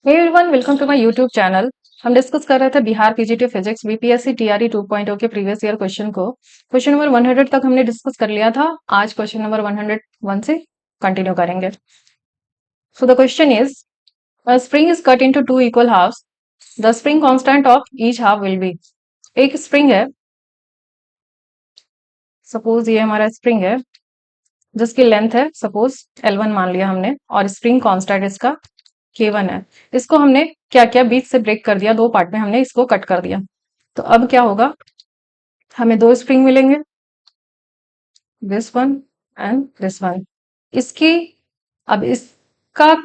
Hey everyone, welcome to my YouTube channel. हम discuss कर रहे थे Bihar PGT physics BPSC TRE 2.0 के प्रीवियस ईयर क्वेश्चन को। क्वेश्चन नंबर 100 तक हमने डिस्कस कर लिया था। आज क्वेश्चन नंबर 101 से कंटिन्यू करेंगे। So the question is, a spring is cut into two equal halves. The spring constant of each half will be। एक स्प्रिंग है, सपोज ये हमारा स्प्रिंग है जिसकी लेंथ है सपोज L1 मान लिया हमने, और स्प्रिंग कांस्टेंट इसका K1 है। इसको हमने क्या किया, बीच से ब्रेक कर दिया, दो पार्ट में हमने इसको कट कर दिया। तो अब क्या होगा, हमें दो स्प्रिंग मिलेंगे, this one and this one. इसकी अब इसका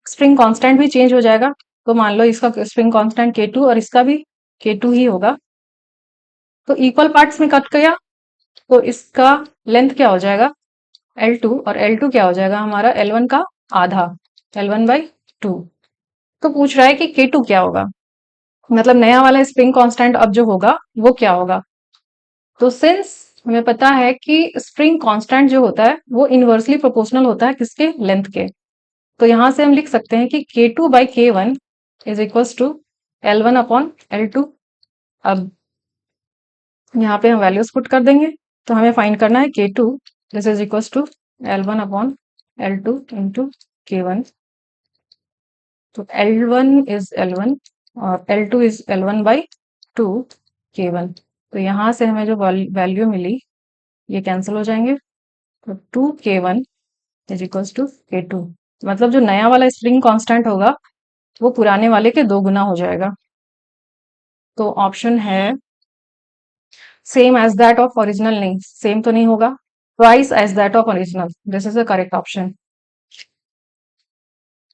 स्प्रिंग कांस्टेंट भी चेंज हो जाएगा। तो मान लो इसका स्प्रिंग कांस्टेंट K2 और इसका भी K2 ही होगा। तो इक्वल पार्ट्स में कट किया तो इसका लेंथ क्या हो जाएगा, L2, और L2 क्या हो जाएगा हमारा L1 का आधा, L1/2। तो पूछ रहा है कि K2 क्या होगा, मतलब नया वाला स्प्रिंग कांस्टेंट अब जो होगा वो क्या होगा। तो सिंस हमें पता है कि स्प्रिंग कांस्टेंट जो होता है वो इनवर्सली प्रोपोर्शनल होता है किसके, लेंथ के। तो यहां से हम लिख सकते हैं कि K2/K1 is equals to L1/L2। अब यहाँ पे हम वैल्यूज पुट कर देंगे। तो हमें फाइंड करना है K2, this is equals to L1/L2 into K1। तो L1 इज L1 और L2 इज L1/2 K1। तो यहाँ से हमें जो वैल्यू मिली ये कैंसिल हो जाएंगे। तो 2K1 is equals to K2, मतलब जो नया वाला स्प्रिंग कांस्टेंट होगा वो पुराने वाले के 2 गुना हो जाएगा। तो ऑप्शन है same as that of original, नहीं सेम तो नहीं होगा, twice as that of original, this is the correct option.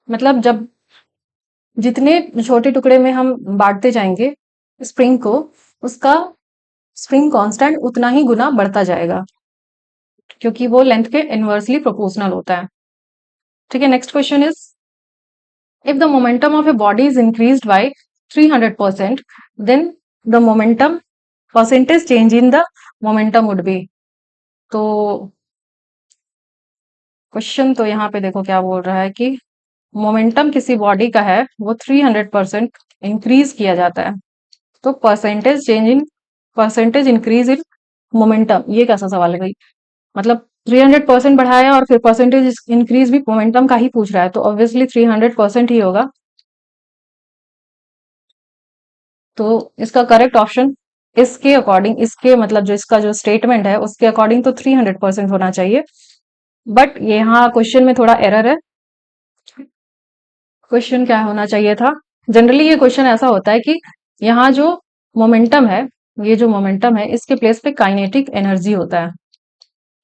मतलब जब जितने छोटे टुकड़े में हम बांटते जाएंगे स्प्रिंग को, उसका स्प्रिंग कांस्टेंट उतना ही गुना बढ़ता जाएगा, क्योंकि वो लेंथ के इनवर्सली प्रोपोर्शनल होता है। ठीक है, next question is, if the momentum of a body is increased by 300%, then the momentum percentage change in the momentum would be। तो क्वेश्चन तो यहाँ पे देखो क्या बोल रहा है कि मोमेंटम किसी बॉडी का है वो 300% इंक्रीज किया जाता है। तो परसेंटेज इंक्रीज इन मोमेंटम, ये कैसा सवाल है भाई। मतलब 300% बढ़ाया और फिर परसेंटेज इंक्रीज भी मोमेंटम का ही पूछ रहा है, तो ऑब्वियसली 300% ही होगा। तो इसका करेक्ट ऑप्शन इसके अकॉर्डिंग, इसके मतलब जो इसका जो स्टेटमेंट है उसके अकॉर्डिंग तो 300% होना चाहिए। बट यहाँ क्वेश्चन में थोड़ा एरर है। क्वेश्चन क्या होना चाहिए था, जनरली ये क्वेश्चन ऐसा होता है कि यहाँ जो मोमेंटम है, ये जो मोमेंटम है इसके प्लेस पे काइनेटिक एनर्जी होता है।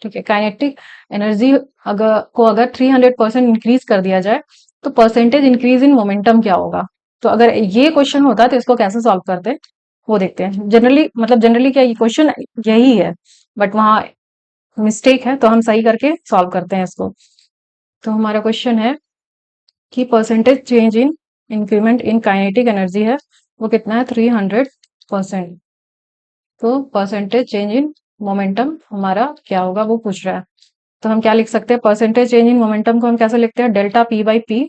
ठीक है, काइनेटिक एनर्जी अगर 300% इंक्रीज कर दिया जाए तो परसेंटेज इंक्रीज इन मोमेंटम क्या होगा। तो अगर ये क्वेश्चन होता तो इसको कैसे सॉल्व करते हैं वो देखते हैं। जनरली क्या ये क्वेश्चन यही है, बट वहां मिस्टेक है तो हम सही करके सॉल्व करते हैं इसको। तो हमारा क्वेश्चन है कि percentage change in increment in kinetic energy है वो कितना है, 300%। तो परसेंटेज चेंज इन मोमेंटम हमारा क्या होगा वो पूछ रहा है। तो हम क्या लिख सकते हैं, परसेंटेज चेंज इन मोमेंटम को हम कैसे लिखते हैं, delta P/P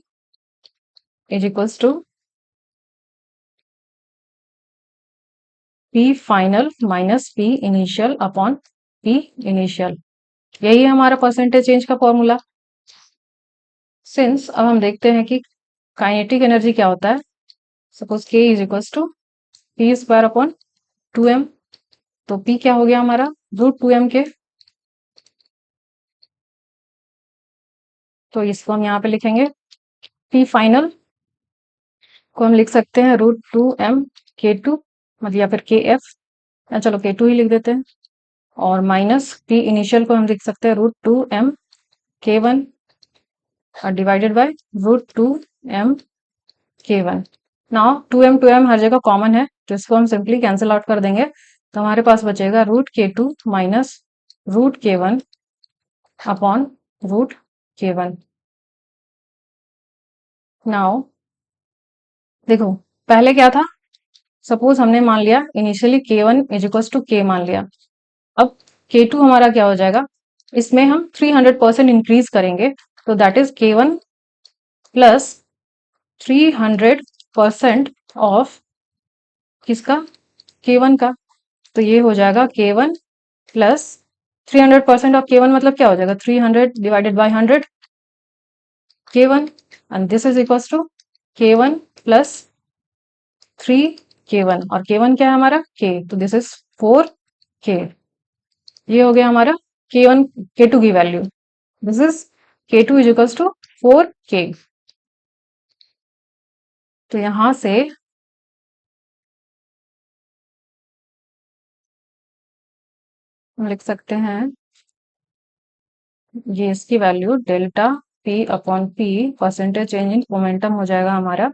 is equals to P final minus P initial upon P initial. यही है हमारा परसेंटेज चेंज का फॉर्मूला। सिंस अब हम देखते हैं कि काइनेटिक एनर्जी क्या होता है, suppose K is equals to P² upon 2m। तो P क्या हो गया हमारा, √2m के। तो इसको हम यहाँ पे लिखेंगे, P फाइनल को हम लिख सकते हैं √2m K2, मतलब या फिर KF, चलो K2 ही लिख देते हैं। और माइनस P इनिशियल को हम लिख सकते हैं √2m K1 divided by √2m K1। Now 2m हर जगह कॉमन है तो इसको हम सिंपली कैंसिल आउट कर देंगे। तो हमारे पास बचेगा √K2 minus √K1 upon √K1। Now देखो पहले क्या था, सपोज हमने मान लिया initially K1 is equals to K मान लिया। अब K2 हमारा क्या हो जाएगा, इसमें हम 300% इंक्रीज करेंगे तो that is K1 plus 300% of किसका, K1 का। तो ये हो जाएगा K1 प्लस 300% ऑफ K1 मतलब क्या हो जाएगा, 300 divided by 100 K1 and this is equals to K1 plus 3 K1 और K1 क्या है हमारा K, तो दिस इज 4K। ये हो गया हमारा K1 K2 की value, this is K2 is equals to 4K। तो यहां से हम लिख सकते हैं ये इसकी value delta P upon P percentage change in momentum हो जाएगा हमारा।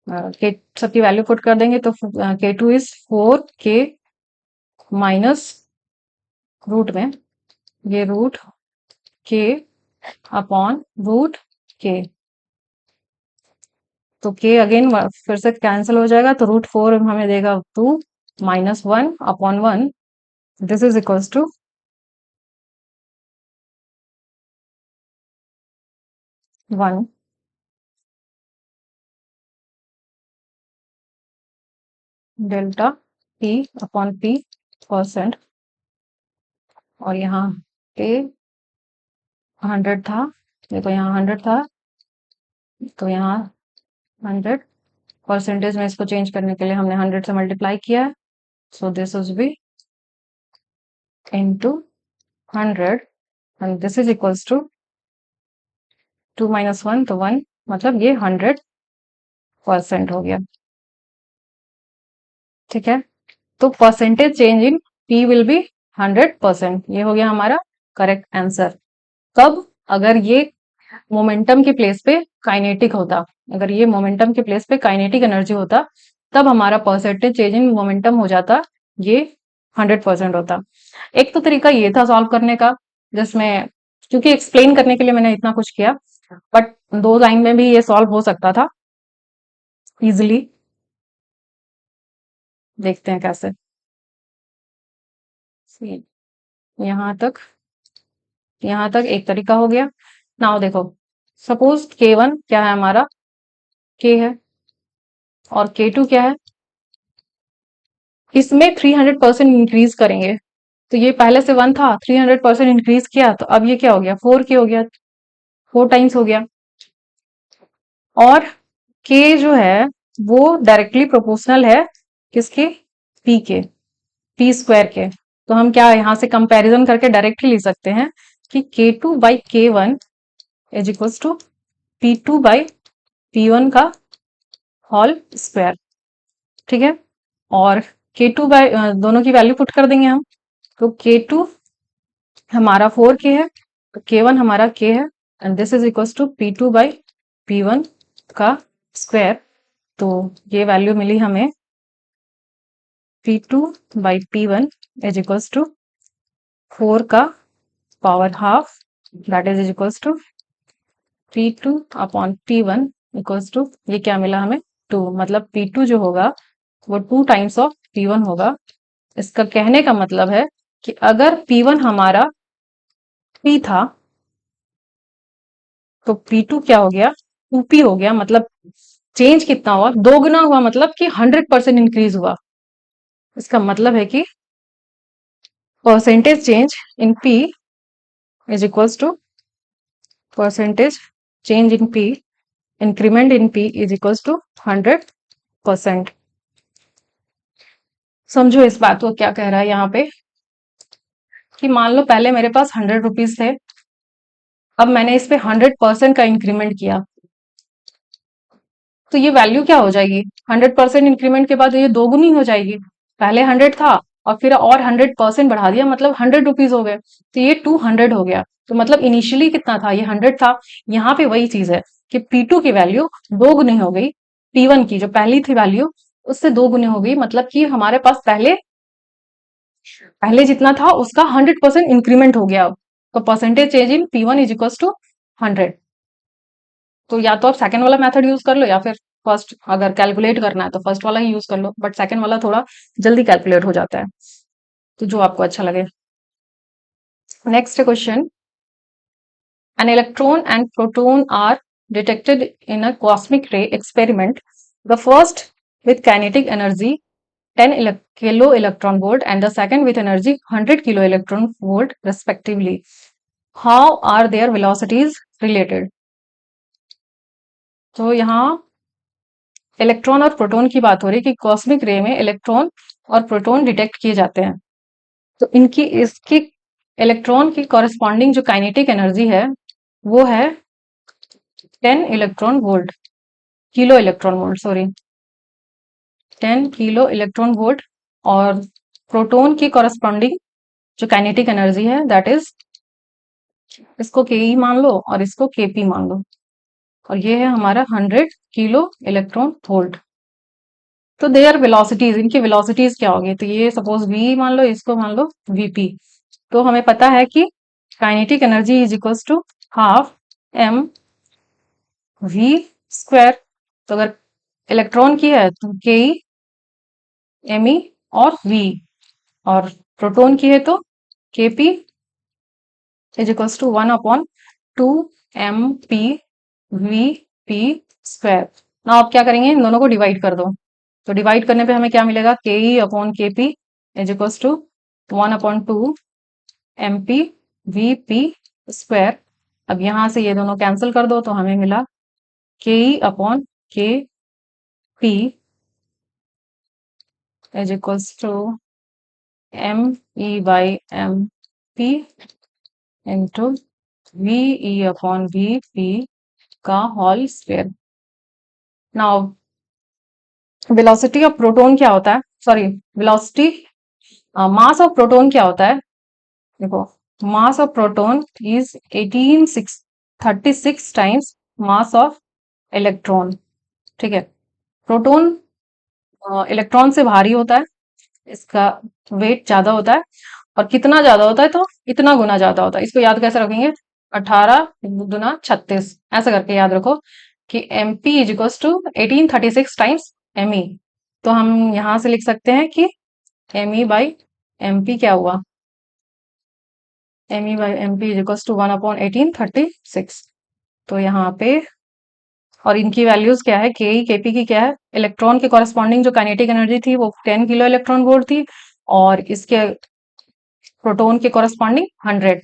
के सबकी वैल्यू पुट कर देंगे तो K2 is 4K minus root में ये root K upon root K, तो K अगेन फिर से कैंसिल हो जाएगा, तो √4 हमें देगा 2 minus 1 upon 1, this is equals to 1। Delta P upon P percent, और यहाँ K 100 था, देखो यहाँ 100 था, तो यहाँ 100 परसेंटेज में इसको चेंज करने के लिए हमने 100 से मल्टीप्लाई किया है, so this is B into 100 and this is equals to 2 minus 1 तो 1, मतलब ये 100% हो गया। ठीक है, तो percentage change in P will be 100%, ये हो गया हमारा करेक्ट आंसर। कब, अगर ये मोमेंटम के प्लेस पे काइनेटिक होता, अगर ये मोमेंटम के प्लेस पे काइनेटिक एनर्जी होता, तब हमारा परसेंटेज चेंज इन मोमेंटम हो जाता, ये 100% होता। एक तो तरीका ये था सॉल्व करने का, जिसमें क्योंकि एक्सप्लेन करने के लिए मैंने इतना कुछ किया, बट 2 लाइन में भी ये सॉल्व हो सकता था इजिली। देखते हैं कैसे। यहाँ तक एक तरीका हो गया। नाउ देखो, सपोज K1 क्या है हमारा, K है, और K2 क्या है, इसमें 300% इंक्रीज करेंगे, तो ये पहले से 1 था, 300% इंक्रीज किया, तो अब ये क्या हो गया, 4K हो गया, 4 टाइम्स हो गया। और K जो है वो डायरेक्टली प्रोपोर्शनल है किसके, P के, P स्क्वायर के। तो हम क्या यहाँ से कंपैरिजन करके डायरेक्टली लिख सकते हैं कि K2 by K1 is equals to P2 by P1 का होल स्क्वायर। ठीक है, और K2 बाई दोनों की वैल्यू पुट कर देंगे हम, तो K2 हमारा 4K है, तो K1 हमारा K है, and this is equals to P2 by P1 का स्क्वायर। तो ये वैल्यू मिली हमें P2 by P1 is equals to 4 का power half, that is equals to P2 upon P1 equals to, ये क्या मिला हमें 2, मतलब P2 जो होगा वो 2 टाइम्स ऑफ P1 होगा। इसका कहने का मतलब है कि अगर P1 हमारा P था, तो P2 क्या हो गया, 2P हो गया, मतलब चेंज कितना हुआ, 2 गुना हुआ, मतलब कि 100% इंक्रीज हुआ। इसका मतलब है कि percentage change in P is equals to percentage change in P, increment in P is equals to 100%। समझो इस बात को, क्या कह रहा है यहाँ पे, कि मान लो पहले मेरे पास 100 रुपीज थे, अब मैंने इस पे 100% का इंक्रीमेंट किया, तो ये वैल्यू क्या हो जाएगी, 100% इंक्रीमेंट के बाद ये दोगुनी हो जाएगी। पहले 100 था और फिर और 100% बढ़ा दिया, मतलब 100 रुपीज हो गए, तो ये 200 हो गया। तो मतलब इनिशियली कितना था, ये 100 था। यहाँ पे वही चीज है कि P2 की वैल्यू दोगुनी हो गई, P1 की जो पहली थी वैल्यू उससे दोगुनी हो गई, मतलब कि हमारे पास पहले पहले जितना था उसका 100% इंक्रीमेंट हो गया। तो percentage change in P1 is equal to 100। तो या तो आप सेकंड वाला मेथड यूज कर लो, या फिर फर्स्ट, अगर कैलकुलेट करना है तो फर्स्ट वाला ही यूज कर लो, बट सेकंड वाला थोड़ा जल्दी कैलकुलेट हो जाता है, तो जो आपको अच्छा लगे। Next question, an electron and proton are detected in a cosmic ray experiment. The first with kinetic energy 10 kilo electron volt and the second with energy 100 kilo electron volt respectively. How are their velocities related? तो यहाँ electron और proton की बात हो रही है कि cosmic रे में इलेक्ट्रॉन और प्रोटॉन डिटेक्ट किए जाते हैं। तो इसकी इलेक्ट्रॉन की कॉरेस्पॉन्डिंग जो काइनेटिक एनर्जी है वो है 10 electron volt, kilo electron volt, sorry 10 kilo electron volt. और प्रोटॉन की कॉरेस्पॉन्डिंग जो काइनेटिक एनर्जी है दैट इज, इसको के मान लो और इसको केपी मान लो, और ये है हमारा 100 किलो इलेक्ट्रॉन वोल्ट। तो देयर वेलोसिटीज, इनकी वेलोसिटीज क्या होगी? तो ये सपोज v मान लो, इसको मान लो vp। तो हमें पता है कि kinetic energy is equals to half m v square. तो अगर इलेक्ट्रॉन की है तो के एम ई और v, और प्रोटॉन की है तो K P is equals to 1/2 m p v p square. ना आप क्या करेंगे, इन दोनों को डिवाइड कर दो। तो डिवाइड करने पे हमें क्या मिलेगा, K E upon K P is equals to 1/2 m p v p square. अब यहां से ये दोनों कैंसिल कर दो तो हमें मिला K E upon K P is equals to m e by m p into v e upon v p का whole square. Now velocity of proton क्या होता है, sorry velocity mass of proton क्या होता है? देखो, mass of proton is 36 times mass of electron. ठीक है, प्रोटॉन इलेक्ट्रॉन से भारी होता है, इसका वेट ज्यादा होता है, और कितना ज्यादा होता है तो इतना गुना ज्यादा होता है। इसको याद कैसे रखेंगे, 18 गुना 36 ऐसा करके याद रखो कि M P is equal to 1836 times M E. तो हम यहां से लिख सकते हैं कि M E by M P क्या हुआ, M E by M P is equal to 1/1836। तो यहाँ पे, और इनकी वैल्यूज क्या है, के ई के पी की क्या है, इलेक्ट्रॉन के कॉरेस्पॉन्डिंग जो काइनेटिक एनर्जी थी वो 10 किलो इलेक्ट्रॉन वोल्ट थी, और इसके प्रोटॉन के कॉरेस्पॉन्डिंग 100।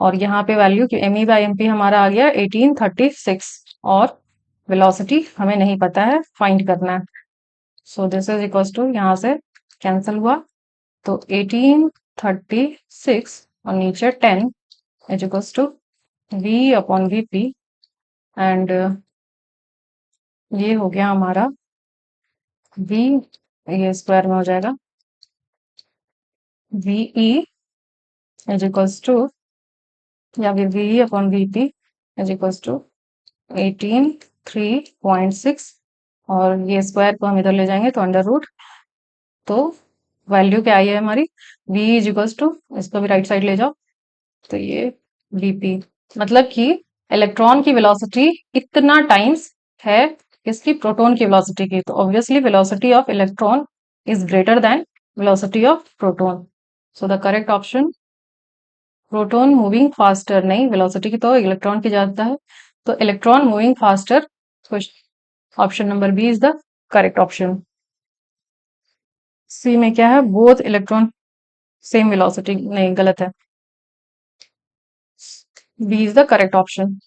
और यहाँ पे value M E by M P हमारा आ गया 1836, और वेलोसिटी हमें नहीं पता है, फाइंड करना है। So this is equal to, यहाँ से कैंसिल हुआ तो 1836 और नीचे 10 is equal to v upon V P, and ये हो गया हमारा v, ये स्क्वायर में हो जाएगा V E is equal to, या फिर V upon V P is equal to 18,3.6, और ये स्क्वायर को हम इधर ले जाएंगे तो अंडर रूट। तो वैल्यू क्या आई है हमारी, v इज इक्वल टू, इसको भी राइट साइड ले जाओ, तो ये vp, मतलब कि इलेक्ट्रॉन की वेलोसिटी इतना टाइम्स है इसकी प्रोटॉन की वेलोसिटी की। तो obviously velocity of electron is greater than velocity of proton. So the correct option, proton moving faster, नहीं वेलोसिटी की तो इलेक्ट्रॉन की ज्यादा है, तो electron moving faster, option number B is the correct option. C में क्या है, बोथ इलेक्ट्रॉन सेम वेलोसिटी, नहीं गलत है, B is the correct option.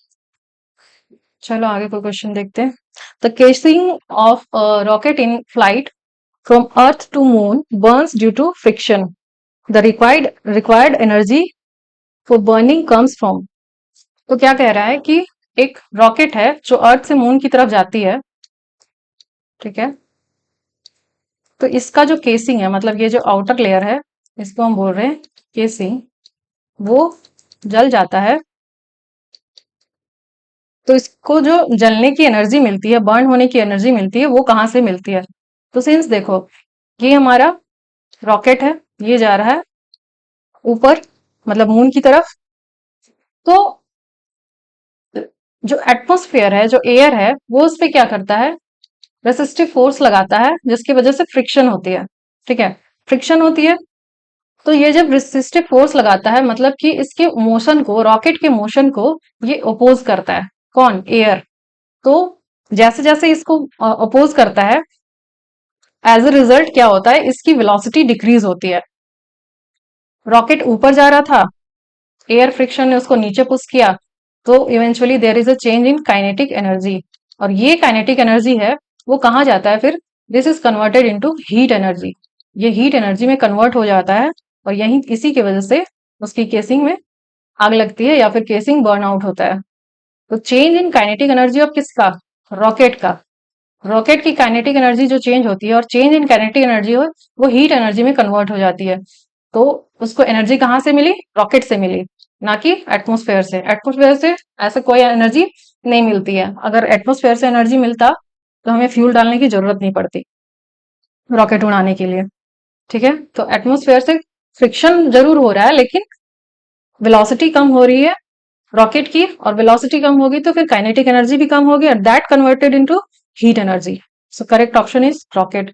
चलो आगे कोई क्वेश्चन देखते हैं। The casing of rocket in flight from earth to moon burns due to friction, the required energy for burning comes from. तो क्या कह रहा है कि एक रॉकेट है जो अर्थ से मून की तरफ जाती है, ठीक है, तो इसका जो केसिंग है, मतलब ये जो आउटर लेयर है, इसको हम बोल रहे हैं केसिंग, वो जल जाता है। तो इसको जो जलने की एनर्जी मिलती है, बर्न होने की एनर्जी मिलती है, वो कहाँ से मिलती है? तो सिंस देखो, ये हमारा रॉकेट है, ये जा रहा है ऊपर, मतलब मून की तरफ। तो जो एटमॉस्फेयर है, जो एयर है, वो उस पर क्या करता है, रेसिस्टिव फोर्स लगाता है, जिसकी वजह से फ्रिक्शन होती है। ठीक है, फ्रिक्शन होती है। तो ये जब रेसिस्टिव फोर्स लगाता है, मतलब कि इसके मोशन को, रॉकेट के मोशन को ये ओपोज करता है। कौन? एयर। तो जैसे जैसे इसको अपोज करता है, एज अ रिजल्ट क्या होता है, इसकी वेलोसिटी डिक्रीज होती है। रॉकेट ऊपर जा रहा था, एयर फ्रिक्शन ने उसको नीचे पुश किया, तो eventually there is a change in kinetic energy. और ये काइनेटिक एनर्जी है, वो कहाँ जाता है फिर, this is converted into heat energy. ये हीट एनर्जी में कन्वर्ट हो जाता है, और यही इसी की वजह से उसकी केसिंग में आग लगती है या फिर केसिंग बर्न आउट होता है। तो change in kinetic energy of किसका, रॉकेट का। रॉकेट की काइनेटिक एनर्जी जो चेंज होती है, और चेंज इन काइनेटिक एनर्जी हो, वो हीट एनर्जी में कन्वर्ट हो जाती है। तो उसको एनर्जी कहाँ से मिली, रॉकेट से मिली, ना कि एटमोस्फेयर से। एटमोस्फेयर से ऐसे कोई एनर्जी नहीं मिलती है। अगर एटमोस्फेयर से एनर्जी मिलता तो हमें फ्यूल डालने की जरूरत नहीं पड़ती रॉकेट उड़ाने के लिए। ठीक है, तो एटमोस्फेयर से फ्रिक्शन जरूर हो रहा है, लेकिन वेलोसिटी कम हो रही है रॉकेट की, और वेलोसिटी कम होगी तो फिर काइनेटिक एनर्जी भी कम होगी, और that converted into heat energy. So correct option is rocket.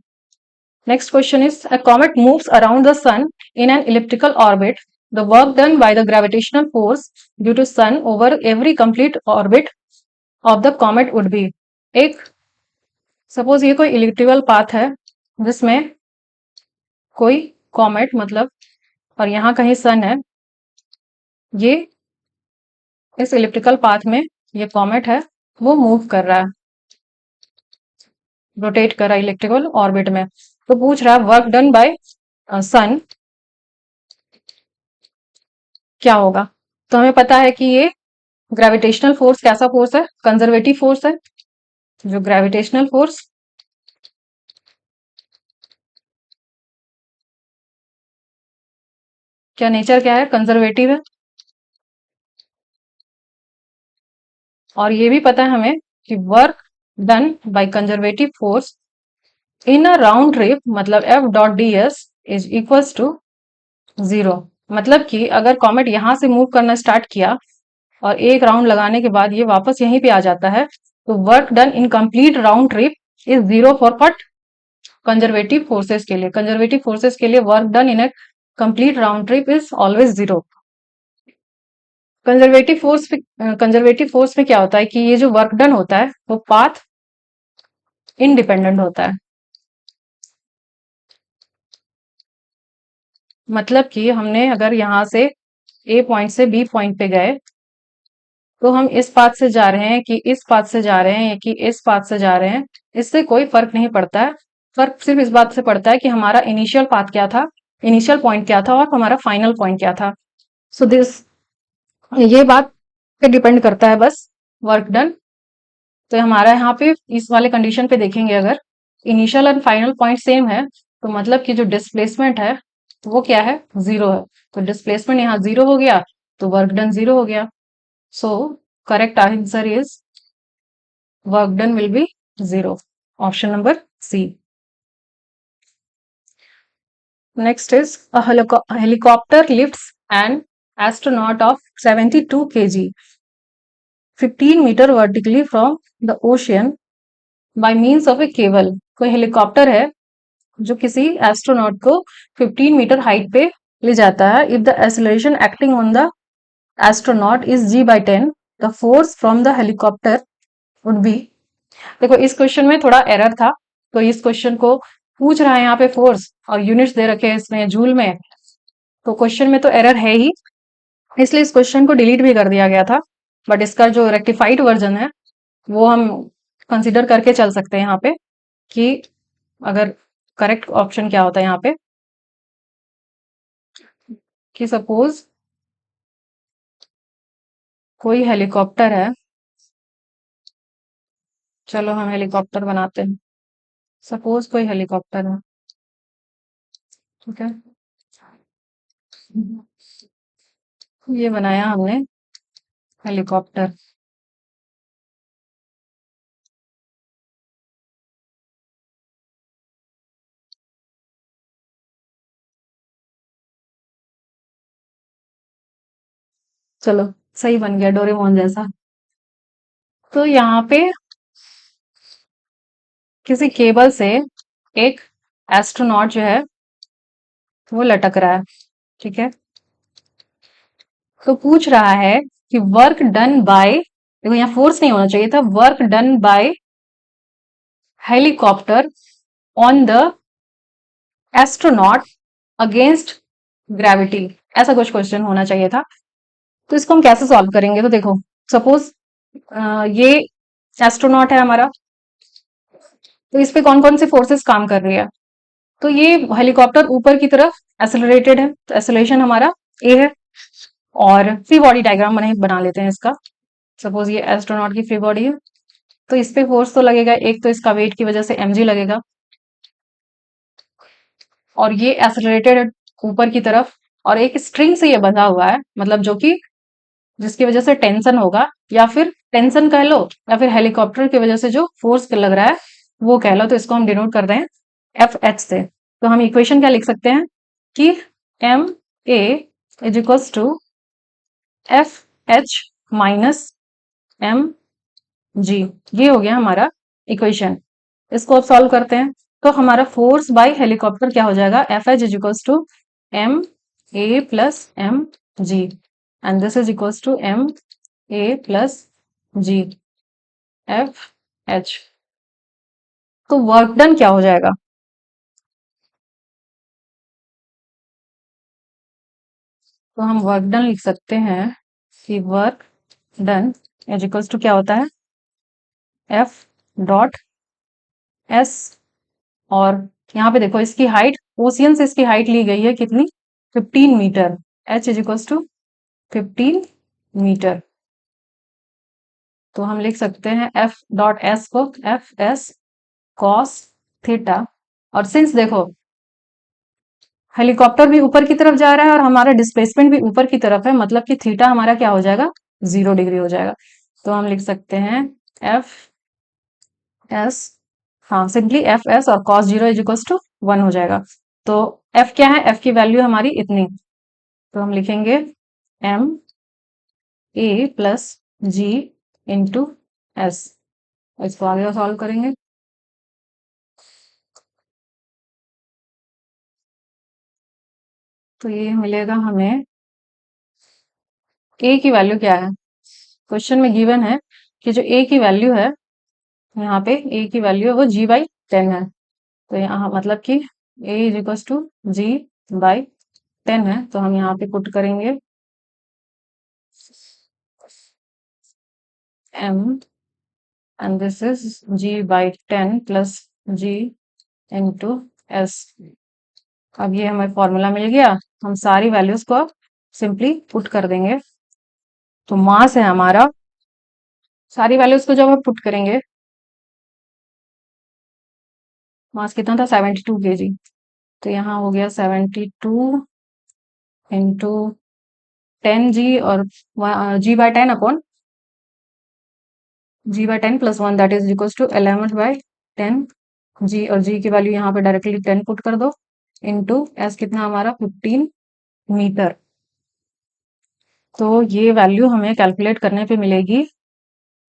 Next question is, a comet moves around the sun in an elliptical orbit. The work done by the gravitational force due to sun over every complete orbit of the comet would be। एक suppose ये कोई electrical path है जिसमें कोई comet मतलब, और यहाँ कहीं सन है, ये इस इलेक्ट्रिकल पाथ में ये कॉमेट है, वो मूव कर रहा है, रोटेट कर रहा है इलेक्ट्रिकल ऑर्बिट में। तो पूछ रहा है वर्क डन बाय सन क्या होगा। तो हमें पता है कि ये ग्रेविटेशनल फोर्स कैसा फोर्स है, कंजर्वेटिव फोर्स है। जो ग्रेविटेशनल फोर्स क्या नेचर क्या है, कंजर्वेटिव है। और ये भी पता है हमें कि work done by conservative force in a round trip, मतलब F dot D S is equals to 0। मतलब कि अगर कॉमेट यहां से मूव करना स्टार्ट किया और एक राउंड लगाने के बाद ये वापस यहीं पे आ जाता है, तो work done in complete round trip is 0 for what, conservative forces के लिए। कंजर्वेटिव फोर्सेस के लिए work done in A complete round trip is always 0। Conservative force में क्या होता है कि ये जो वर्क डन होता है वो पाथ इंडिपेंडेंट होता है। मतलब कि हमने अगर यहाँ से ए पॉइंट से बी पॉइंट पे गए, तो हम इस पाथ से जा रहे हैं कि इस पाथ से जा रहे हैं या कि इस पाथ से जा रहे हैं, इससे कोई फर्क नहीं पड़ता है। फर्क सिर्फ इस बात से पड़ता है कि हमारा इनिशियल पाथ क्या था, इनिशियल पॉइंट क्या था, और हमारा फाइनल पॉइंट क्या था। सो दिस, ये बात पे डिपेंड करता है बस वर्क डन। तो हमारा यहाँ पे इस वाले कंडीशन पे देखेंगे, अगर initial and final point same है, तो मतलब कि जो डिस्प्लेसमेंट है वो क्या है, 0 है। तो डिस्प्लेसमेंट यहाँ 0 हो गया, तो वर्क डन 0 हो गया। So correct answer is work done will be 0, option number C. Next is, a helicopter lifts an astronaut of 72 kg 15 meter vertically from the ocean by means of a cable। कोई helicopter है जो किसी astronaut को 15 metre height पे ले जाता है। If the acceleration acting on the astronaut is g/10, the force from the helicopter would be. देखो इस क्वेश्चन में थोड़ा एरर था, तो इस क्वेश्चन को पूछ रहा है यहाँ पे फोर्स, और यूनिट्स दे रखे हैं इसमें जूल में, तो क्वेश्चन में तो एरर है ही, इसलिए इस क्वेश्चन को डिलीट भी कर दिया गया था। बट इसका जो रेक्टिफाइड वर्जन है वो हम कंसिडर करके चल सकते हैं यहाँ पे, कि अगर करेक्ट ऑप्शन क्या होता है यहाँ पे, कि सपोज कोई हेलीकॉप्टर है, चलो हम हेलीकॉप्टर बनाते हैं। सपोज कोई हेलीकॉप्टर है, ठीक है, ये बनाया हमने हेलीकॉप्टर। चलो सही बन गया डोरेमोन जैसा। तो यहाँ पे किसी केबल से एक एस्ट्रोनॉट जो है वो लटक रहा है, ठीक है। तो पूछ रहा है कि वर्क डन बाय देखो यहाँ फोर्स नहीं होना चाहिए था, work done by helicopter on the astronaut against gravity, ऐसा कुछ क्वेश्चन होना चाहिए था। तो इसको हम कैसे सॉल्व करेंगे? तो देखो, सपोज ये एस्ट्रोनॉट है हमारा, तो इस पे कौन कौन से फोर्सेस काम कर रही है? तो ये हेलीकॉप्टर ऊपर की तरफ एक्सेलरेटेड है, तो एक्सेलरेशन हमारा ए है। और फ्री बॉडी डायग्राम बना लेते हैं इसका। सपोज ये एस्ट्रोनॉट की फ्री बॉडी है, तो इस पे फोर्स तो लगेगा, एक तो इसका वेट की वजह से mg लगेगा, और ये एक्सेलरेटेड है ऊपर की तरफ, और एक स्ट्रिंग से ये बंधा हुआ है, मतलब जो कि जिसकी वजह से टेंशन होगा, या फिर टेंशन कह लो, या फिर हेलीकॉप्टर की वजह से जो फोर्स लग रहा है वो कह लो। तो इसको हम डिनोट कर रहे हैं एफ एच से। तो हम इक्वेशन क्या लिख सकते हैं कि M A is equals to F H minus M G. ये हो गया हमारा इक्वेशन। इसको अब सॉल्व करते हैं। तो हमारा फोर्स बाय हेलीकॉप्टर क्या हो जाएगा? F H is equals to M A plus M G, and this is equals to M A plus G F H. तो वर्क डन क्या हो जाएगा? तो हम वर्क डन लिख सकते हैं कि work done is equals to क्या होता है? एफ डॉट एस, और यहाँ पे देखो इसकी हाइट, ओशियन से इसकी हाइट ली गई है कितनी? 15 metre. H is equals to 15 metre. तो हम लिख सकते हैं एफ डॉट एस को एफ एस कॉस थीटा। और सिंस देखो हेलीकॉप्टर भी ऊपर की तरफ जा रहा है और हमारा डिस्प्लेसमेंट भी ऊपर की तरफ है, मतलब कि थीटा हमारा क्या हो जाएगा? 0 डिग्री हो जाएगा। तो हम लिख सकते हैं एफ एस, हाँ सिंपली एफ एस, और कॉस 0 इज इक्वल्स टू 1 हो जाएगा। तो एफ क्या है? एफ की वैल्यू हमारी इतनी। तो हम लिखेंगे M A plus G into S. इसको आगे सॉल्व करेंगे। तो ये मिलेगा हमें, ए की वैल्यू क्या है? क्वेश्चन में गिवन है कि जो ए की वैल्यू है, यहाँ पे ए की वैल्यू है वो g/10 है। तो यहाँ मतलब कि ए इज इक्वल टू g/10 है। तो हम यहाँ पे पुट करेंगे m, and this is g/10 plus g into S. अब ये हमें फॉर्मूला मिल गया। हम सारी वैल्यूज को अब सिंपली पुट कर देंगे। तो मास है हमारा, सारी वैल्यूज को जब हम पुट करेंगे, मास कितना था? 72 kg। तो यहाँ हो गया 72 इंटू 10g, और g/10 upon g/10 plus 1, that is equal to 11/10 G. और जी की वैल्यू यहाँ पे डायरेक्टली 10 पुट कर दो, इंटू एस कितना हमारा? 15 मीटर। तो ये वैल्यू हमें कैलकुलेट करने पे मिलेगी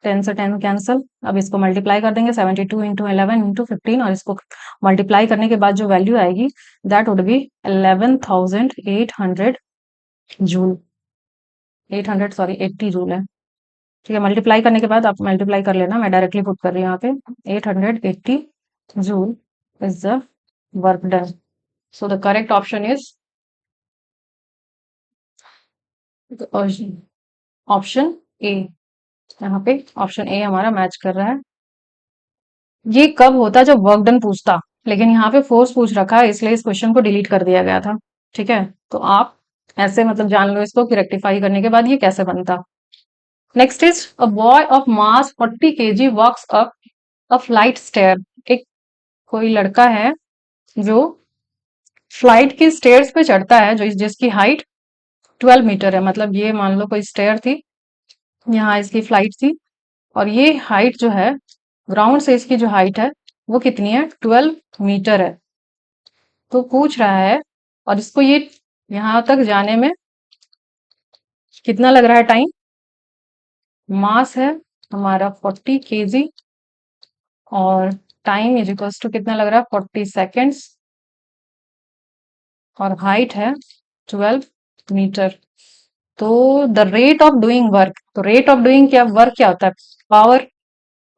10 से 10 कैंसल। अब इसको मल्टीप्लाई कर देंगे 72 इंटू 11 इंटू 15, और इसको मल्टीप्लाई करने के बाद जो वैल्यू आएगी that would be 11,800 joule. 800 sorry 80 joule है। ठीक है, मल्टीप्लाई करने के बाद आप मल्टीप्लाई कर लेना, मैं डायरेक्टली पुट कर रही हूँ यहाँ पे। 880 joule is the work done. So the correct option is option A. यहाँ पे ऑप्शन ए हमारा मैच कर रहा है। ये कब होता जब वर्क डन पूछता, लेकिन यहाँ पे फोर्स पूछ रखा है, इसलिए इस क्वेश्चन को डिलीट कर दिया गया था। ठीक है, तो आप ऐसे मतलब जान लो इसको कि रेक्टिफाई करने के बाद ये कैसे बनता। Next is a boy of mass 40 kg walks up a flight stair. एक कोई लड़का है जो फ्लाइट की स्टेयर्स पे चढ़ता है, जो जिसकी हाइट 12 मीटर है। मतलब ये मान लो कोई स्टेयर थी, यहाँ इसकी फ्लाइट थी, और ये हाइट जो है ग्राउंड से इसकी जो हाइट है वो कितनी है? 12 मीटर है। तो पूछ रहा है, और इसको ये यहाँ तक जाने में कितना लग रहा है टाइम? मास है हमारा 40 kg, और टाइम इज इक्वल्स टू कितना लग रहा है? 40 सेकेंड्स, और हाइट है 12 मीटर। तो the rate of doing work, तो रेट ऑफ डूइंग क्या, वर्क क्या होता है, power,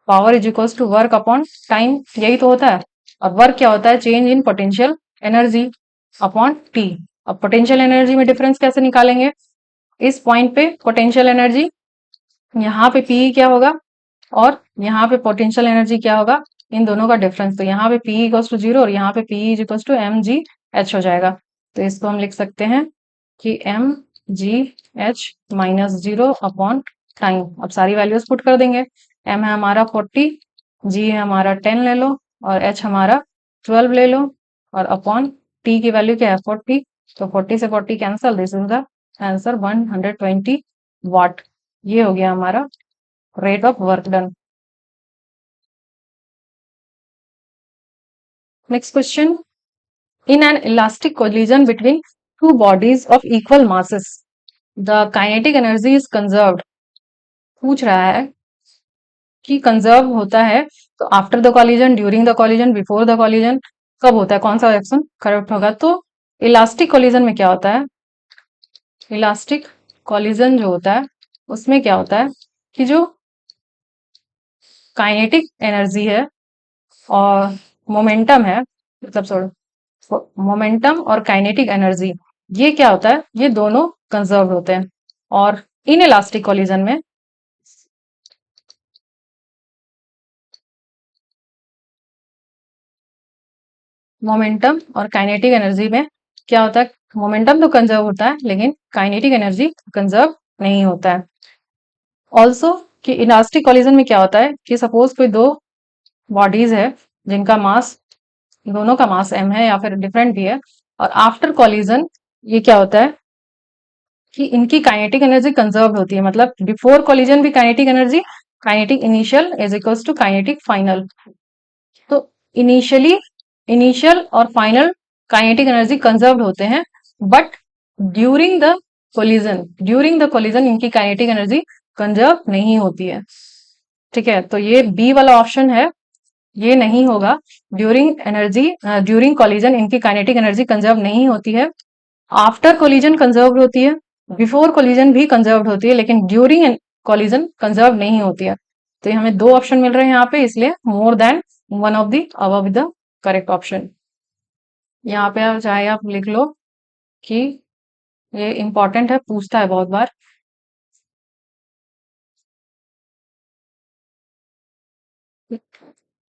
power is equals to work upon time, यही तो होता है। और वर्क क्या होता है, change in potential energy upon T. अब पोटेंशियल एनर्जी में डिफरेंस कैसे निकालेंगे, इस पॉइंट पे पोटेंशियल एनर्जी, यहाँ पे पी क्या होगा और यहाँ पे पोटेंशियल एनर्जी क्या होगा, इन दोनों का डिफरेंस। तो यहाँ पे पी इक्वल्स टू जीरो और यहाँ पे P is equals to M G H हो जाएगा। तो इसको हम लिख सकते हैं कि M G H minus zero upon time. अब सारी वैल्यूज पुट कर देंगे, एम है हमारा 40, जी है हमारा 10 ले लो और एच हमारा 12 ले लो, और अपॉन टी की वैल्यू क्या है 40, तो 40 से 40 cancel, this is the answer 120 वाट। ये हो गया हमारा rate of work done. Next question, in an elastic collision between two bodies of equal masses the kinetic energy is conserved। पूछ रहा है कि कंजर्व होता है तो after the collision, during the collision, before the collision, कब होता है, कौन सा ऑप्शन करेक्ट होगा। तो इलास्टिक कॉलिजन में क्या होता है, इलास्टिक कॉलिजन जो होता है उसमें क्या होता है कि जो काइनेटिक एनर्जी है और मोमेंटम है, मतलब सॉरी, मोमेंटम और काइनेटिक एनर्जी, ये क्या होता है, ये दोनों कंजर्व होते हैं। और इन इलास्टिक कॉलिजन में मोमेंटम और काइनेटिक एनर्जी में क्या होता है, मोमेंटम तो कंजर्व होता है लेकिन काइनेटिक एनर्जी कंजर्व नहीं होता है। ऑल्सो कि इलास्टिक कॉलिजन में क्या होता है कि सपोज कोई दो बॉडीज है जिनका मास, दोनों का मास m है या फिर डिफरेंट भी है, और आफ्टर कॉलिजन ये क्या होता है कि इनकी काइनेटिक एनर्जी कंजर्व होती है। मतलब बिफोर कॉलिजन भी kinetic energy, kinetic initial is equals to kinetic final. तो इनिशियली, इनिशियल और फाइनल काइनेटिक एनर्जी कंजर्व होते हैं, but during the collision, during the collision इनकी काइनेटिक एनर्जी कंजर्व नहीं होती है। ठीक है, तो ये बी वाला ऑप्शन है, ये नहीं होगा। ड्यूरिंग एनर्जी, ड्यूरिंग कोलिजन इनकी काइनेटिक एनर्जी कंजर्व नहीं होती है, आफ्टर कोलिजन कंजर्व होती है, बिफोर कोलिजन भी कंजर्व होती है, लेकिन ड्यूरिंग कोलिजन कंजर्व नहीं होती है। तो ये हमें दो ऑप्शन मिल रहे हैं यहाँ पे, इसलिए more than one of the above the correct option. यहाँ पे आप चाहे आप लिख लो कि ये इंपॉर्टेंट है, पूछता है बहुत बार।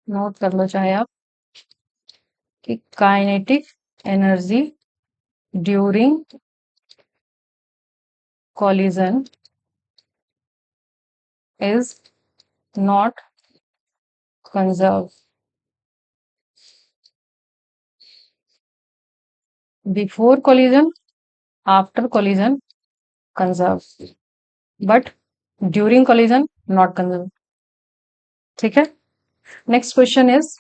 नोट कर लो चाहे आप कि kinetic energy during collision is not conserved before collision, after collision conserved, but during collision not conserved। ठीक है, next question is,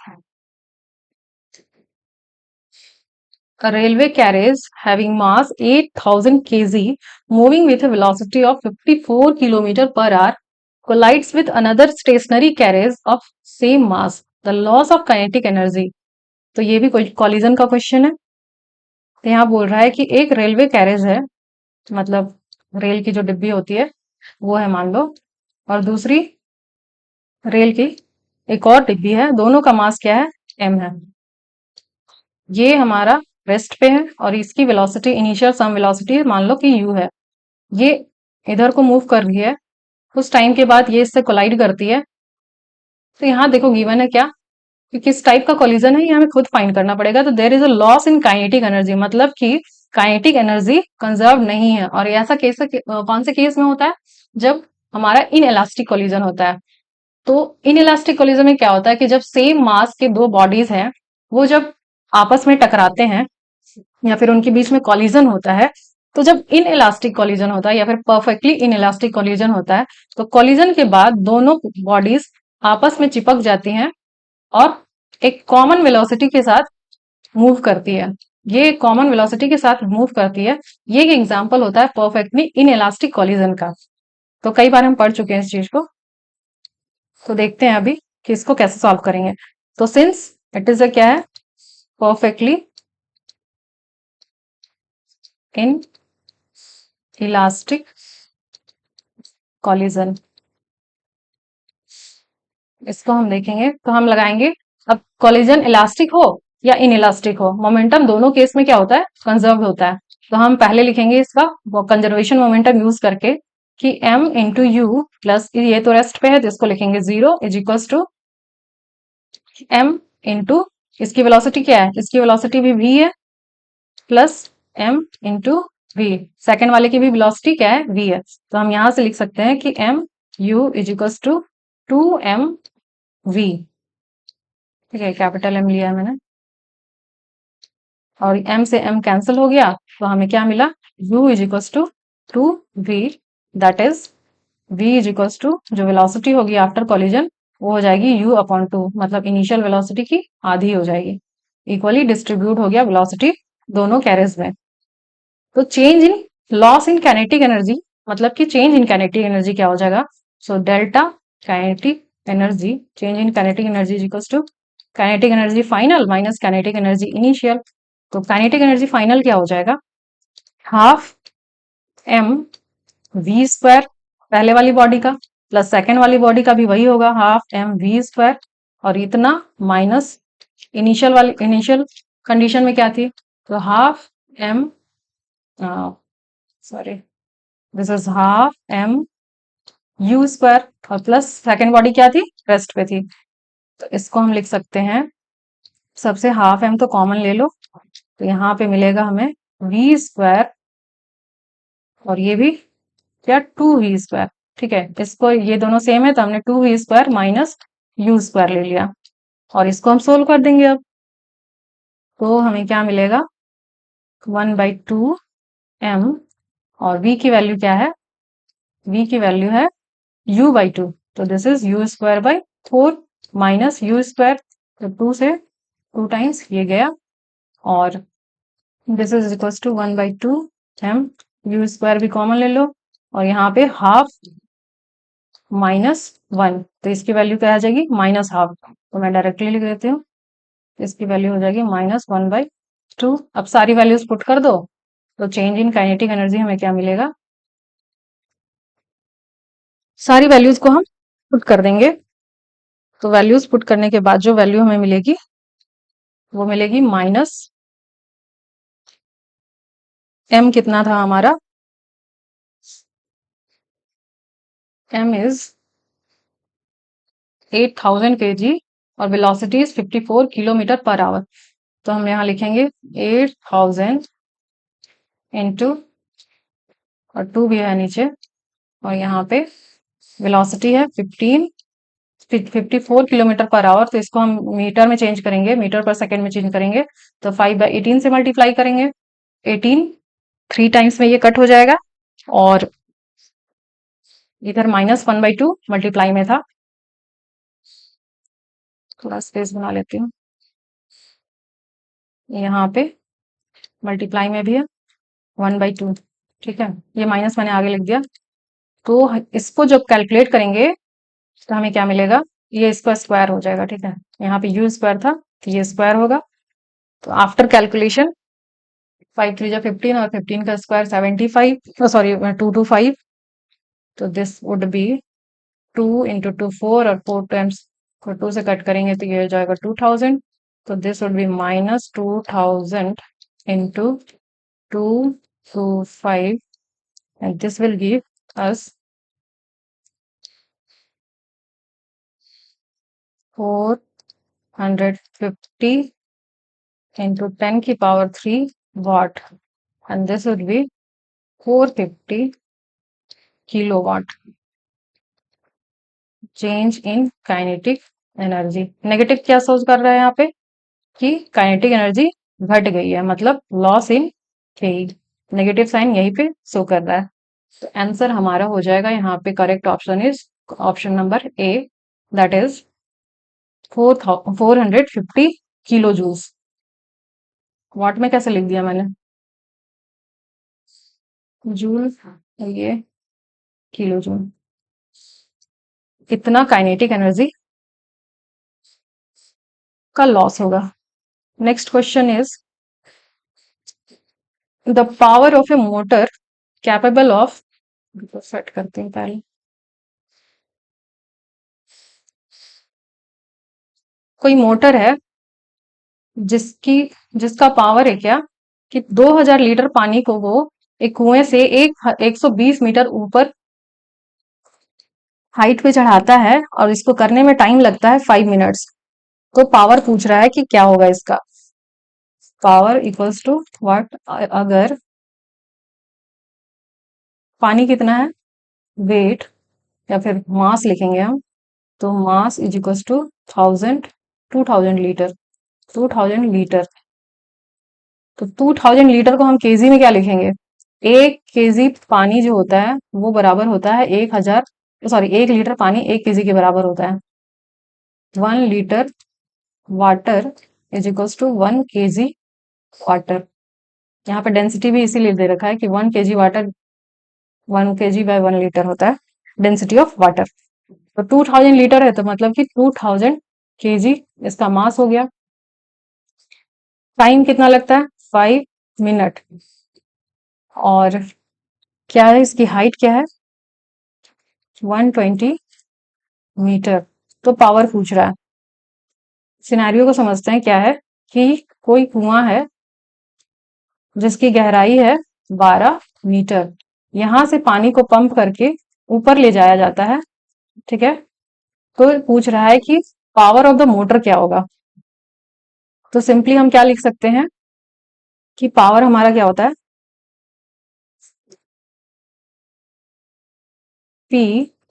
a railway carriage having mass 8000 kg moving with a velocity of 54 km per hour collides with another stationary carriage of same mass, the loss of kinetic energy। तो ये भी कोई collision का question है। तो यहाँ बोल रहा है कि एक रेलवे कैरेज है, मतलब रेल की जो डिब्बी होती है वो है मान लो, और दूसरी रेल की एक और डिब्बी है, दोनों का मास क्या है, m है। ये हमारा रेस्ट पे है और इसकी वेलोसिटी, इनिशियल सम वेलोसिटी मान लो कि u है। ये इधर को मूव कर रही है, उस टाइम के बाद ये इससे कोलाइड करती है। तो यहाँ देखो गिवन है क्या कि किस टाइप का कोलिजन है, ये हमें खुद फाइंड करना पड़ेगा। तो there is a loss in kinetic energy, मतलब कि काइनेटिक एनर्जी कंजर्व नहीं है। और ऐसा केस कौन से केस में होता है, जब हमारा इन इलास्टिक कोलिजन होता है। तो इन इलास्टिक कोलिजन में क्या होता है कि जब सेम मास के दो बॉडीज हैं, वो जब आपस में टकराते हैं या फिर उनके बीच में कॉलिजन होता है, तो जब इन इलास्टिक कॉलिजन होता है या फिर परफेक्टली इन इलास्टिक कॉलिजन होता है, तो कॉलिजन के बाद दोनों बॉडीज आपस में चिपक जाती हैं और एक कॉमन वेलोसिटी के साथ मूव करती है। ये कॉमन वेलोसिटी के साथ मूव करती है, ये एक एग्जांपल होता है परफेक्टली इन इलास्टिक कॉलिजन का। तो कई बार हम पढ़ चुके हैं इस चीज को, तो देखते हैं अभी कि इसको कैसे सॉल्व करेंगे। तो सिंस इट इज अ क्या है, परफेक्टली इन इलास्टिक कॉलिजन, इसको हम देखेंगे तो हम लगाएंगे। अब कॉलिजन इलास्टिक हो या इन इलास्टिक हो, मोमेंटम दोनों केस में क्या होता है, कंजर्व होता है। तो हम पहले लिखेंगे इसका कंजर्वेशन मोमेंटम यूज करके कि m इंटू यू प्लस, ये तो रेस्ट पे है तो इसको लिखेंगे 0 is equals to m into, इसकी वेलोसिटी क्या है, इसकी वेलोसिटी भी v है, plus m into v, second वाले की भी वेलोसिटी क्या है, v है। तो हम यहां से लिख सकते हैं कि m u is equals to 2m v, ठीक है, कैपिटल M लिया है मैंने, और m से m कैंसिल हो गया तो हमें क्या मिला, u is equals to 2v, that is v is equals to, जो वेलोसिटी होगी आफ्टर कॉलिजन वो हो जाएगी u अपॉन 2, मतलब इनिशियल वेलोसिटी की आधी हो जाएगी। इक्वली डिस्ट्रीब्यूट हो गया वेलोसिटी दोनों कैरियर्स में। तो change in, loss in kinetic energy, मतलब कि चेंज इन काइनेटिक एनर्जी क्या हो जाएगा, so delta kinetic energy, change in kinetic energy is equals to kinetic energy final minus kinetic energy initial. तो काइनेटिक एनर्जी फाइनल क्या हो जाएगा, half m v square पहले वाली बॉडी का, प्लस सेकेंड वाली बॉडी का भी वही होगा, हाफ m v स्क्वायर, और इतना माइनस इनिशियल वाली, इनिशियल कंडीशन में क्या थी, तो half m, sorry, this is half m u square, और प्लस सेकेंड बॉडी क्या थी, रेस्ट पे थी। तो इसको हम लिख सकते हैं, सबसे हाफ m तो कॉमन ले लो, तो यहाँ पे मिलेगा हमें v स्क्वायर, और ये भी क्या, 2v स्क्वायर, ठीक है, इसको ये दोनों सेम है तो हमने 2v square minus u square ले लिया, और इसको हम सोल्व कर देंगे अब, तो हमें क्या मिलेगा, 1/2m, और v की वैल्यू क्या है, v की वैल्यू है u/2, तो this is u square by 4 minus u square, तो 2 से 2 टाइम्स ये गया, और this is equals to 1/2m, u square भी कॉमन ले लो, और यहाँ पे हाफ -1, तो इसकी वैल्यू क्या आ जाएगी, -हाफ, तो मैं डायरेक्टली लिख देती हूँ, इसकी वैल्यू हो जाएगी -1/2। अब सारी वैल्यूज पुट कर दो, तो चेंज इन काइनेटिक एनर्जी हमें क्या मिलेगा, सारी वैल्यूज को हम पुट कर देंगे, तो वैल्यूज पुट करने के बाद जो वैल्यू हमें मिलेगी वो मिलेगी माइनस, m कितना था हमारा, m इज 8000 kg और velocity is 54 kilometre per hour. तो हम यहाँ लिखेंगे 8000 इंटू, और 2 भी है नीचे, और यहाँ पे वेलोसिटी है 54 किलोमीटर पर आवर, तो इसको हम मीटर में चेंज करेंगे, मीटर पर सेकेंड में चेंज करेंगे, तो 5/18 से मल्टीप्लाई करेंगे, 18 3 टाइम्स में ये कट हो जाएगा, और इधर -1/2 मल्टीप्लाई में था, थोड़ा स्पेस बना लेती हूँ, यहाँ पे मल्टीप्लाई में भी है 1/2, ठीक है, ये माइनस मैंने आगे लिख दिया। तो इसको जब कैलकुलेट करेंगे तो हमें क्या मिलेगा, ये इसका स्क्वायर हो जाएगा, ठीक है, यहाँ पे u स्क्वायर था तो ये स्क्वायर होगा, तो आफ्टर कैलकुलेशन 5 3 15 और 15 का स्क्वायर 75, सॉरी 225, तो दिस वुड बी 2 इंटू 2 4, और 4 टाइम्स को 2 से कट करेंगे तो ये हो जाएगा 2000, तो this would be -2000 into 225, and this will give us 450 into 10 की power 3 watt, and this would be 450 kilowatt change in kinetic energy। Negative क्या सोच कर रहा है यहाँ पे कि काइनेटिक एनर्जी घट गई है, मतलब लॉस इन के, नेगेटिव साइन यहीं पे शो कर रहा है। तो आंसर हमारा हो जाएगा यहाँ पे, correct option is option number A, that is 450 kilo joules. Watt में कैसे लिख दिया मैंने, जूल, ये किलो जूल, कितना काइनेटिक एनर्जी का लॉस होगा। Next question is the power of a motor capable of, set करती हूँ पहले, कोई मोटर है जिसकी जिसका पावर है क्या कि 2000 लीटर पानी को वो एक कुएं से 120 मीटर ऊपर हाइट पे चढ़ाता है और इसको करने में टाइम लगता है 5 मिनट्स। तो पावर पूछ रहा है कि क्या होगा इसका। पावर इक्वल्स टू व्हाट, अगर पानी कितना है, वेट या फिर मास लिखेंगे हम, तो mass is equals to 2000 2000 litre. तो 2000 लीटर को हम केजी में क्या लिखेंगे, 1 केजी पानी जो होता है वो बराबर होता है 1000, सॉरी 1 लीटर पानी 1 केजी के बराबर होता है। 1 litre water is equals to 1 kg water. यहाँ पे डेंसिटी भी इसीलिए दे रखा है कि 1 kg water 1 kg by 1 litre होता है डेंसिटी ऑफ वाटर। तो 2000 लीटर है तो मतलब कि 2000 केजी इसका मास हो गया। टाइम कितना लगता है, 5 मिनट। और क्या है, इसकी हाइट क्या है, 120 मीटर। तो पावर पूछ रहा है। सिनेरियो को समझते हैं, क्या है कि कोई कुआं है जिसकी गहराई है 12 मीटर। यहां से पानी को पंप करके ऊपर ले जाया जाता है, ठीक है। तो पूछ रहा है कि पावर ऑफ द मोटर क्या होगा। तो सिंपली हम क्या लिख सकते हैं कि पावर हमारा क्या होता है, P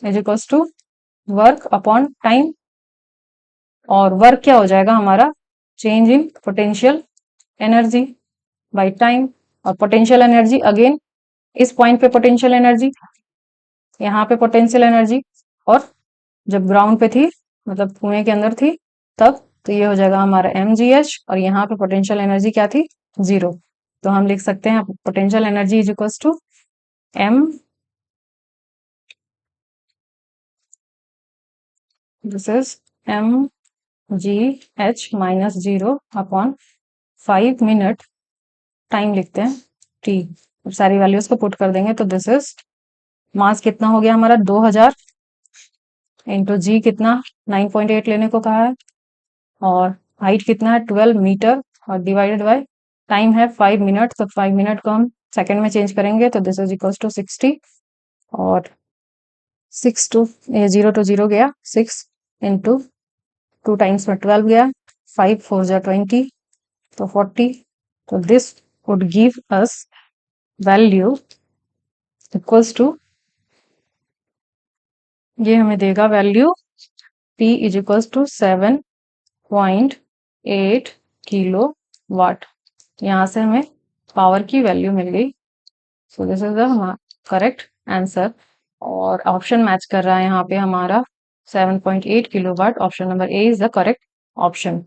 is equals to work upon time. और वर्क क्या हो जाएगा हमारा, change in potential energy by time. और पोटेंशियल एनर्जी अगेन इस पॉइंट पे पोटेंशियल एनर्जी, यहाँ पे पोटेंशियल एनर्जी, और जब ग्राउंड पे थी मतलब कुएं के अंदर थी तब, तो ये हो जाएगा हमारा mgh। और यहाँ पे पोटेंशियल एनर्जी क्या थी, 0। तो हम लिख सकते हैं potential energy is equals to m, this is mgh minus 0 upon 5 minute, time लिखते हैं t। सारी वैल्यूज को पुट कर देंगे तो दिस इज, मास कितना हो गया हमारा 2000 इंटू जी कितना 9.8 लेने को कहा है, और हाइट कितना है 12 मीटर, और डिवाइडेड बाय टाइम है 5 मिनट। तो 5 मिनट को हम सेकंड में चेंज करेंगे तो दिस इज इक्वल्स टू 60। और 0 to 0 गया 6 इंटू 2 टाइम्स में 12 गया, 5 4 जा 20, तो 40। तो this would give us value equals to, ये हमें देगा value P is equals to 7.8 kilowatt. यहाँ से हमें पावर की वैल्यू मिल गई। So this is the correct answer. और ऑप्शन मैच कर रहा है यहाँ पे हमारा 7.8 kilowatt. Option number A is the correct option.